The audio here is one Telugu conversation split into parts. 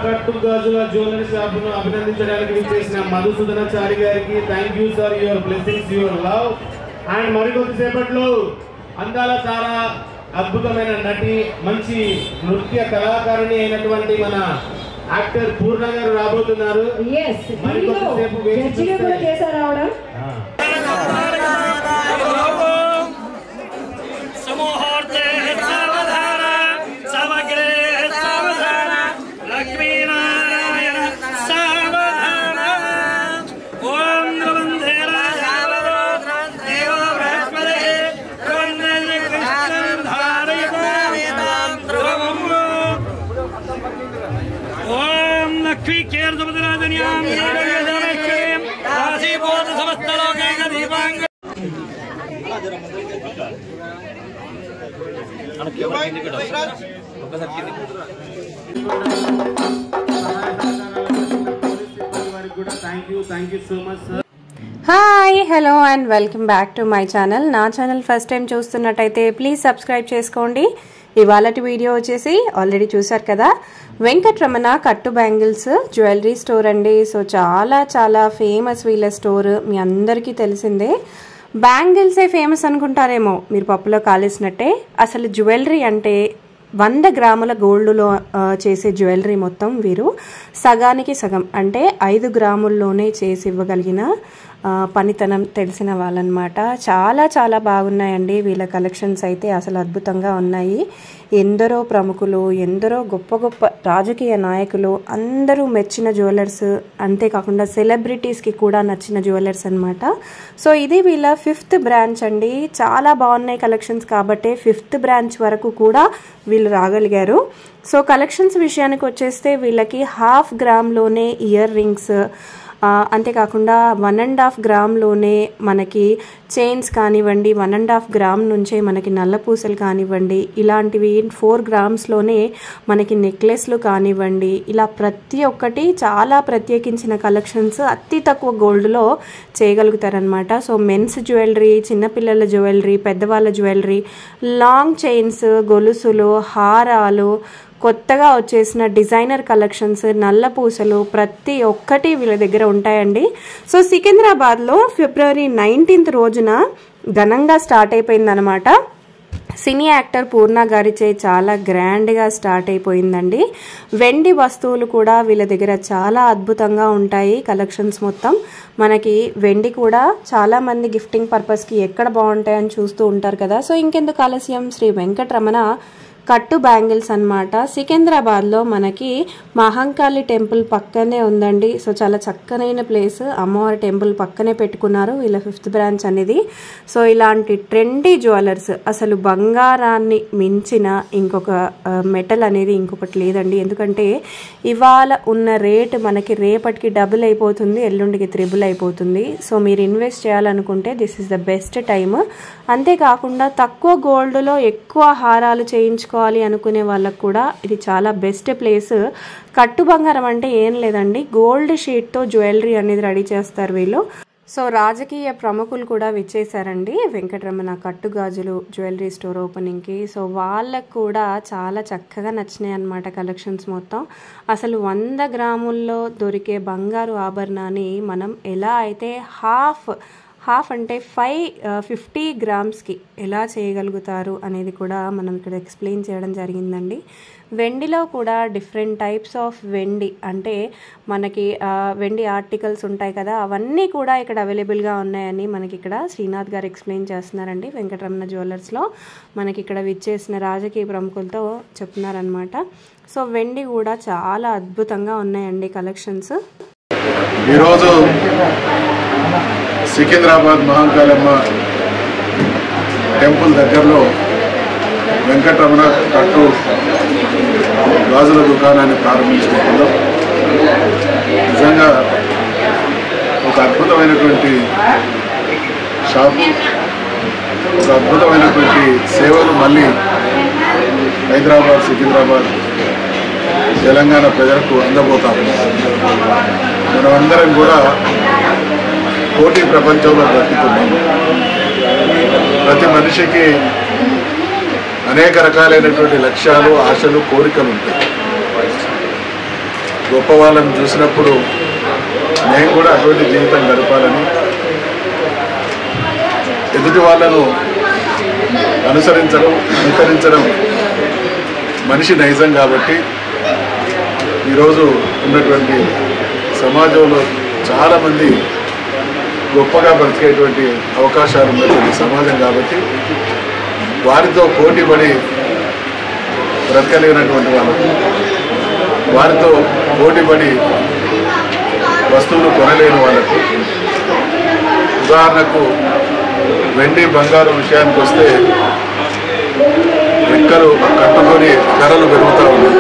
కట్టు గాజుల జ్యువెలరీ షాపును అభినందించడానికి విచ్చేసిన మధుసూదనాచారి గారికి thank you sir, your blessings, your love. And మరికొద్దిసేపట్లో అందాల చాలా అద్భుతమైన నటి, మంచి నృత్య కళాకారిణి అయినటువంటి మన యాక్టర్ పూర్ణ గారు రాబోతున్నారు. మరికొద్దిసేపు hi, hello and welcome back to my channel. నా ఛానల్ ఫస్ట్ టైం చూస్తున్నట్టయితే ప్లీజ్ సబ్స్క్రైబ్ చేసుకోండి. ఇవాళటి వీడియో వచ్చేసి ఆల్రెడీ చూసారు కదా, వెంకటరమణ కట్టు బ్యాంగిల్స్ జ్యువెలరీ స్టోర్ అండి. సో చాలా చాలా ఫేమస్ వీళ్ళ స్టోర్, మీ అందరికీ తెలిసిందే. బ్యాంగిల్సే ఫేమస్ అనుకుంటారేమో మీరు పప్పులో కాలేసినట్టే. అసలు జ్యువెలరీ అంటే 100 గ్రాముల గోల్డ్లో చేసే జ్యువెలరీ మొత్తం వీరు సగానికి సగం అంటే 5 గ్రాముల్లోనే చేసి ఇవ్వగలిగిన పనితనం తెలిసిన వాళ్ళనమాట. చాలా చాలా బాగున్నాయండి వీళ్ళ కలెక్షన్స్ అయితే, అసలు అద్భుతంగా ఉన్నాయి. ఎందరో ప్రముఖులు, ఎందరో గొప్ప గొప్ప రాజకీయ నాయకులు అందరూ మెచ్చిన జ్యువెలర్స్, అంతేకాకుండా సెలబ్రిటీస్కి కూడా నచ్చిన జ్యువెలర్స్ అనమాట. సో ఇది వీళ్ళ 5th బ్రాంచ్ అండి. చాలా బాగున్నాయి కలెక్షన్స్ కాబట్టి 5th బ్రాంచ్ వరకు కూడా వీళ్ళు రాగలిగారు. సో కలెక్షన్స్ విషయానికి వచ్చేస్తే వీళ్ళకి 1/2 గ్రామ్లోనే ఇయర్ రింగ్స్, అంతేకాకుండా 1.5 గ్రామ్లోనే మనకి చైన్స్ కానివ్వండి, 1.5 గ్రామ్ నుంచే మనకి నల్లపూసలు కానివ్వండి, ఇలాంటివి 4 గ్రామ్స్లోనే మనకి నెక్లెస్లు కానివ్వండి, ఇలా ప్రతి ఒక్కటి చాలా ప్రత్యేకించిన కలెక్షన్స్ అతి తక్కువ గోల్డ్లో చేయగలుగుతారనమాట. సో మెన్స్ జ్యువెలరీ, చిన్నపిల్లల జ్యువెలరీ, పెద్దవాళ్ళ జ్యువెలరీ, లాంగ్ చైన్స్, గొలుసులు, హారాలు, కొత్తగా వచ్చేసిన డిజైనర్ కలెక్షన్స్, నల్ల పూసలు ప్రతి ఒక్కటి వీళ్ళ దగ్గర ఉంటాయండి. సో సికింద్రాబాద్లో ఫిబ్రవరి 19th రోజున ఘనంగా స్టార్ట్ అయిపోయిందనమాట. సినీ యాక్టర్ పూర్ణ గారిచే చాలా గ్రాండ్గా స్టార్ట్ అయిపోయిందండి. వెండి వస్తువులు కూడా వీళ్ళ దగ్గర చాలా అద్భుతంగా ఉంటాయి. కలెక్షన్స్ మొత్తం మనకి వెండి కూడా చాలామంది గిఫ్టింగ్ పర్పస్కి ఎక్కడ బాగుంటాయని చూస్తూ ఉంటారు కదా. సో ఇంకెందుకు ఆలస్యం, శ్రీ వెంకటరమణ కట్టు బ్యాంగిల్స్ అనమాట. సికింద్రాబాద్లో మనకి మహంకాళి టెంపుల్ పక్కనే ఉందండి. సో చాలా చక్కనైన ప్లేస్, అమ్మవారి టెంపుల్ పక్కనే పెట్టుకున్నారు వీళ్ళ 5th బ్రాంచ్ అనేది. సో ఇలాంటి ట్రెండీ జ్యువెలర్స్, అసలు బంగారాన్ని మించిన ఇంకొక మెటల్ అనేది ఇంకొకటి లేదండి. ఎందుకంటే ఇవాళ ఉన్న రేట్ మనకి రేపటికి డబుల్ అయిపోతుంది, ఎల్లుండికి 3 అయిపోతుంది. సో మీరు ఇన్వెస్ట్ చేయాలనుకుంటే this is the best time. అంతేకాకుండా తక్కువ గోల్డ్లో ఎక్కువ హారాలు చేయించుకోవాలి అనుకునే వాళ్ళకు కూడా ఇది చాలా బెస్ట్ ప్లేస్. కట్టు బంగారం అంటే ఏం లేదండి, గోల్డ్ షీట్తో జ్యువెలరీ అనేది రెడీ చేస్తారు వీళ్ళు. సో రాజకీయ ప్రముఖులు కూడా విచ్చేశారండి వెంకటరమణ కట్టు గాజులు జ్యువెలరీ స్టోర్ ఓపెనింగ్కి. సో వాళ్ళకు కూడా చాలా చక్కగా నచ్చినాయి అన్నమాట కలెక్షన్స్ మొత్తం. అసలు 100 గ్రాముల్లో దొరికే బంగారు ఆభరణాన్ని మనం ఎలా అయితే హాఫ్ అంటే 50 గ్రామ్స్కి ఎలా చేయగలుగుతారు అనేది కూడా మనం ఇక్కడ ఎక్స్ప్లెయిన్ చేయడం జరిగిందండి. వెండిలో కూడా డిఫరెంట్ టైప్స్ ఆఫ్ వెండి, అంటే మనకి వెండి ఆర్టికల్స్ ఉంటాయి కదా, అవన్నీ కూడా ఇక్కడ అవైలబుల్గా ఉన్నాయని మనకి ఇక్కడ శ్రీనాథ్ గారు ఎక్స్ప్లెయిన్ చేస్తున్నారండి. వెంకటరమణ జ్యువెలర్స్లో మనకి ఇక్కడ విచ్చేసిన రాజకీయ ప్రముఖులతో చెప్తున్నారనమాట. సో వెండి కూడా చాలా అద్భుతంగా ఉన్నాయండి కలెక్షన్స్. ఈరోజు సికింద్రాబాద్ మహంకాళమ్మ టెంపుల్ దగ్గరలో వెంకటరమణ కట్టు గాజుల దుకాణాన్ని ప్రారంభించుకుంటున్నాం. నిజంగా ఒక అద్భుతమైనటువంటి షాపు, ఒక అద్భుతమైనటువంటి సేవలు మళ్ళీ హైదరాబాద్, సికింద్రాబాద్, తెలంగాణ ప్రజలకు అందబోతాము. మనమందరం కూడా పోటీ ప్రపంచంలో బ్రతుకుతున్నాము. ప్రతి మనిషికి అనేక రకాలైనటువంటి లక్ష్యాలు, ఆశలు, కోరికలు ఉంటాయి. గొప్ప వాళ్ళని చూసినప్పుడు నేను కూడా అటువంటి జీవితం గడపాలని, ఎదుటి వాళ్ళను అనుకరించడం మనిషి నైజం. కాబట్టి ఈరోజు ఉన్నటువంటి సమాజంలో చాలామంది గొప్పగా బ్రతికేటువంటి అవకాశాలు ఉన్నటువంటి సమాజం. కాబట్టి వారితో పోటీపడి బ్రతకలేనటువంటి వాళ్ళకు, వారితో పోటీపడి వస్తువులు కొనలేని వాళ్ళకు, ఉదాహరణకు వెండి బంగారు విషయానికి వస్తే రెక్కలు కట్టుకొని ధరలు పెరుగుతూ ఉన్నాయి.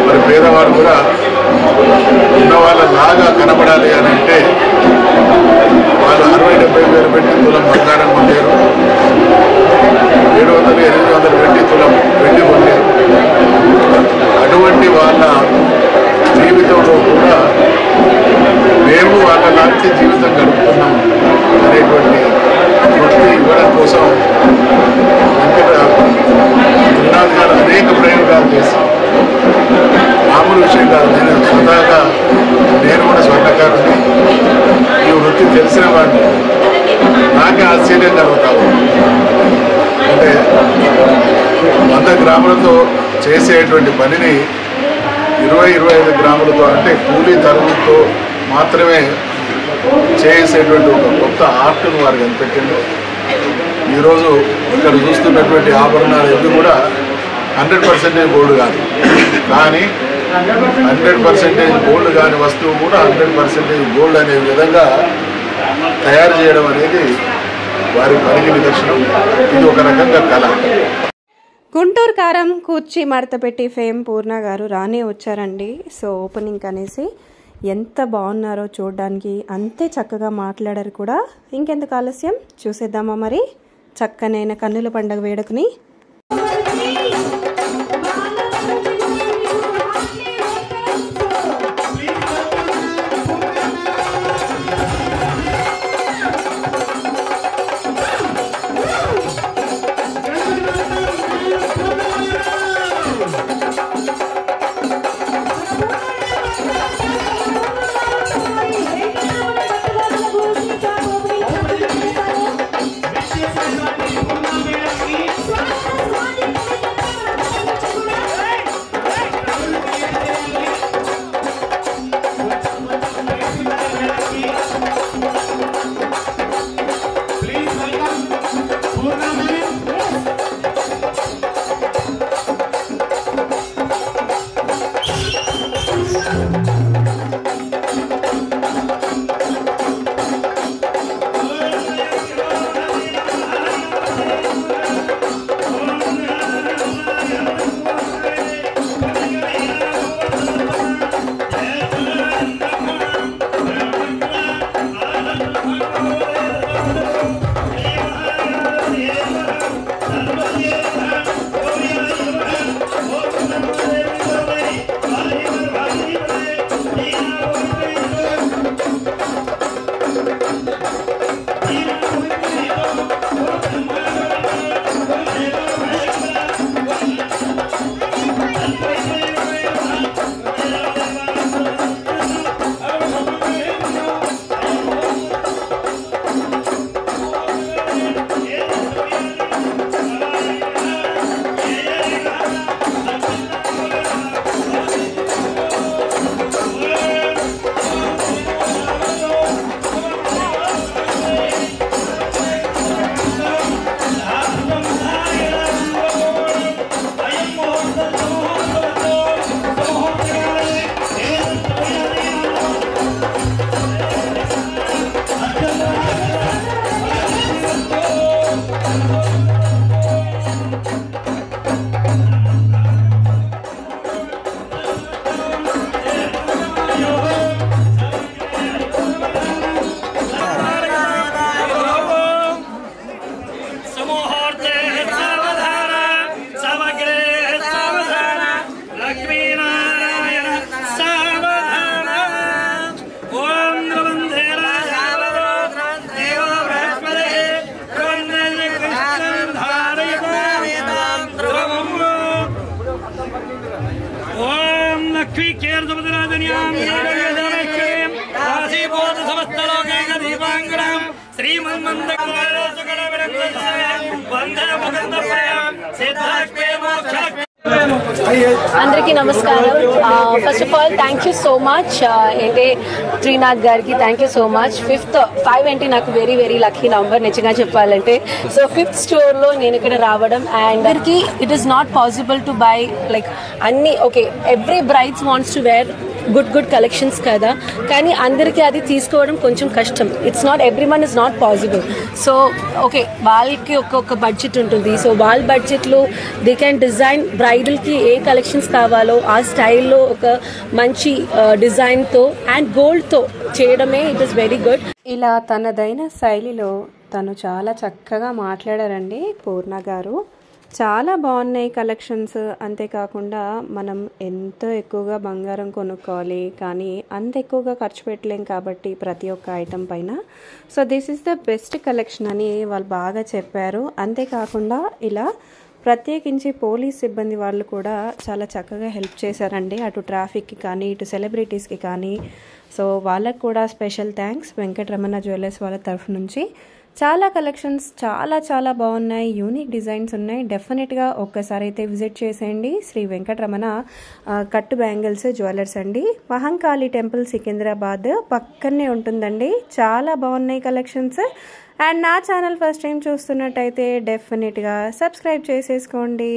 మరి పేదవారు కూడా ఉన్న వాళ్ళలాగా కనబడాలి అని అంటే వాళ్ళు 60-70 వేలు పెట్టి తులం బంగారం కొనలేరు, 700-800 పెట్టి తులం వెండి కొనలేరు. అటువంటి వాళ్ళ జీవితంలో కూడా మేము వాళ్ళ లాంటి జీవితం గడుపుతున్నాం అనేటువంటి వృత్తి ఇవ్వడం కోసం వెంకట గారు అనేక ప్రయోగాలు చేస్తాం. మామూలు విషయం కాదు. నేను స్వతహాగా నేను కూడా స్వర్ణకారుని, ఈ వృత్తి తెలిసిన వాడిని. నాకే ఆశ్చర్యం కలుగుతాము. అంటే 100 గ్రాములతో చేసేటువంటి పనిని 20-25 గ్రాములతో, అంటే కూలీ తరుగుతో మాత్రమే చేసేటువంటి ఒక కొత్త ఆర్ట్ను వారు కనిపెట్టిండు. ఈరోజు ఇక్కడ చూస్తున్నటువంటి ఆభరణాలు ఇవి కూడా 100% గోల్డ్ కాదు, కానీ 100% గోల్డ్ కాని వస్తువు కూడా 100% గోల్డ్ అనే విధంగా తయారు చేయడం అనేది వారి పనికి నిదర్శనం. ఇది ఒక రకంగా కళ. గుంటూరు కారం కూర్చి మడత పెట్టి ఫేమ్ పూర్ణ గారు రానే వచ్చారండి. సో ఓపెనింగ్ అనేసి ఎంత బాగున్నారో చూడడానికి, అంతే చక్కగా మాట్లాడారు కూడా. ఇంకెందుకు ఆలస్యం, చూసేద్దామా మరి చక్కనైన కన్నుల పండుగ వేడుకని. Thank you. लक्ष्मी केर सुभद्राजन्याम सर्वैश्वर्यं राशिबोध समस्तलोकैक दीपांगराम श्रीमन्मन्दकमलसुगणविरक्तसायं वन्दे मुकुन्दप्रियं सिद्धाष्टे मोक्षलक्ष्मी అందరికీ నమస్కారం. First of all thank you so much ఏంటే శ్రీనాథ్ గారికి థ్యాంక్ యూ సో మచ్. 5 అంటే నాకు వెరీ వెరీ లక్కీ నంబర్ నిజంగా చెప్పాలంటే. సో 5th స్టోర్లో నేను ఇక్కడ రావడం అండ్ అందరికి it is not possible to buy like అన్ని okay every brides wants to wear good collections కదా, కానీ అందరికీ అది తీసుకోవడం కొంచెం కష్టం. It's not every one is not possible. So okay వాళ్ళకి ఒక్కొక్క బడ్జెట్ ఉంటుంది. సో వాళ్ళ బడ్జెట్లో దే క్యాన్ డిజైన్ బ్రైడల్కి ఏ కలెక్షన్స్ కావాలో ఆ స్టైల్లో ఒక మంచి డిజైన్తో అండ్ గోల్డ్తో చేయడమే ఇట్ ఈస్ వెరీ గుడ్. ఇలా తనదైన శైలిలో తను చాలా చక్కగా మాట్లాడారండి పూర్ణ గారు. చాలా బాగున్నాయి కలెక్షన్స్. అంతేకాకుండా మనం ఎంతో ఎక్కువగా బంగారం కొనుక్కోవాలి, కానీ అంత ఎక్కువగా ఖర్చు పెట్టలేం కాబట్టి ప్రతి ఒక్క ఐటెం పైన. So this is the best collection అని వాళ్ళు బాగా చెప్పారు. అంతేకాకుండా ఇలా ప్రత్యేకించి పోలీస్ సిబ్బంది వాళ్ళు కూడా చాలా చక్కగా హెల్ప్ చేశారండి, అటు ట్రాఫిక్కి కానీ ఇటు సెలబ్రిటీస్కి కానీ. సో వాళ్ళకు కూడా స్పెషల్ థ్యాంక్స్ వెంకటరమణ జ్యువెలర్స్ వాళ్ళ తరఫు నుంచి. చాలా కలెక్షన్స్ చాలా బాగున్నాయి, యూనిక్ డిజైన్స్ ఉన్నాయి. డెఫినెట్గా ఒక్కసారి అయితే విజిట్ చేసేయండి. శ్రీ వెంకటరమణ కట్టు బ్యాంగిల్స్ జ్యువెలర్స్ అండి, మహంకాళి టెంపుల్ సికింద్రాబాద్ పక్కనే ఉంటుందండి. చాలా బాగున్నాయి కలెక్షన్స్. అండ్ నా ఛానల్ ఫస్ట్ టైం చూస్తున్నట్టయితే డెఫినెట్గా సబ్స్క్రైబ్ చేసేసుకోండి.